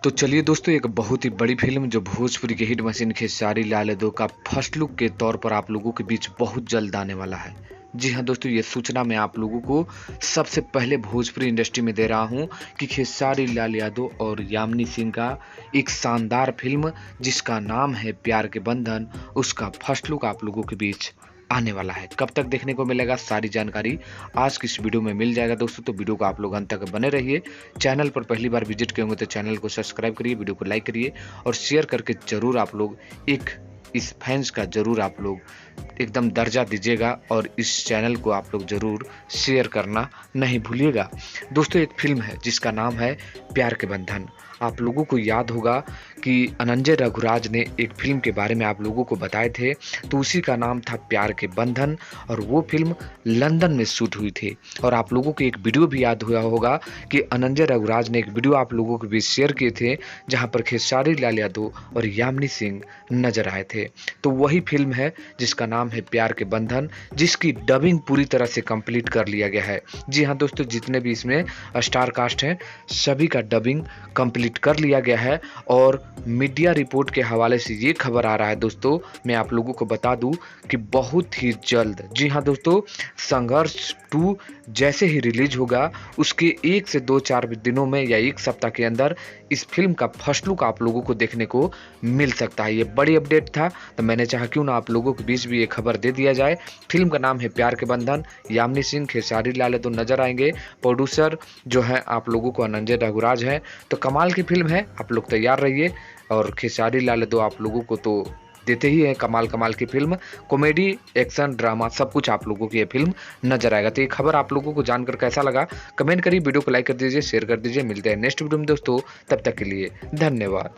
तो चलिए दोस्तों, एक बहुत ही बड़ी फ़िल्म जो भोजपुरी के हिट मशीन खेसारी लाल यादव का फर्स्ट लुक के तौर पर आप लोगों के बीच बहुत जल्द आने वाला है। जी हाँ दोस्तों, ये सूचना मैं आप लोगों को सबसे पहले भोजपुरी इंडस्ट्री में दे रहा हूँ कि खेसारी लाल यादव और यामिनी सिंह का एक शानदार फ़िल्म जिसका नाम है प्यार के बंधन, उसका फर्स्ट लुक आप लोगों के बीच आने वाला है। कब तक देखने को मिलेगा, सारी जानकारी आज की इस वीडियो में मिल जाएगा दोस्तों। तो वीडियो को आप लोग अंत तक बने रहिए। चैनल पर पहली बार विजिट किए होंगे तो चैनल को सब्सक्राइब करिए, वीडियो को लाइक करिए और शेयर करके जरूर आप लोग एक इस फैंस का जरूर आप लोग एकदम दर्जा दीजिएगा और इस चैनल को आप लोग जरूर शेयर करना नहीं भूलिएगा। दोस्तों, एक फिल्म है जिसका नाम है प्यार के बंधन। आप लोगों को याद होगा कि अनंजय रघुराज ने एक फिल्म के बारे में आप लोगों को बताए थे, तो उसी का नाम था प्यार के बंधन और वो फिल्म लंदन में शूट हुई थी। और आप लोगों को एक वीडियो भी याद हुआ होगा कि अनंजय रघुराज ने एक वीडियो आप लोगों के बीच शेयर किए थे जहां पर खेसारी लाल यादव और यामिनी सिंह नजर आए थे। तो वही फिल्म है जिसका नाम है प्यार के बंधन, जिसकी डबिंग पूरी तरह से कंप्लीट कर लिया गया है। जी हाँ दोस्तों, जितने भी इसमें स्टार कास्ट हैं सभी का डबिंग कंप्लीट कर लिया गया है। और मीडिया रिपोर्ट के हवाले से ये खबर आ रहा है दोस्तों, मैं आप लोगों को बता दूं कि बहुत ही जल्द, जी हाँ दोस्तों, संघर्ष 2 जैसे ही रिलीज होगा उसके 1 से 2-4 दिनों में या एक सप्ताह के अंदर इस फिल्म का फर्स्ट लुक आप लोगों को देखने को मिल सकता है। ये बड़ी अपडेट था तो मैंने चाहा क्यों ना आप लोगों के बीच भी ये खबर दे दिया जाए। फिल्म का नाम है प्यार के बंधन, यामिनी सिंह, खेसारी लाल यादव नजर आएंगे, प्रोड्यूसर जो है आप लोगों को अनंजय रघुराज है। तो कमाल की फिल्म है, आप लोग तैयार रहिए। और खेसारी लाल यादव आप लोगों को तो देते ही है कमाल कमाल की फिल्म, कॉमेडी, एक्शन, ड्रामा सब कुछ आप लोगों की ये फिल्म नजर आएगा। तो ये खबर आप लोगों को जानकर कैसा लगा कमेंट करिए, वीडियो को लाइक कर दीजिए, शेयर कर दीजिए। मिलते हैं नेक्स्ट वीडियो में दोस्तों, तब तक के लिए धन्यवाद।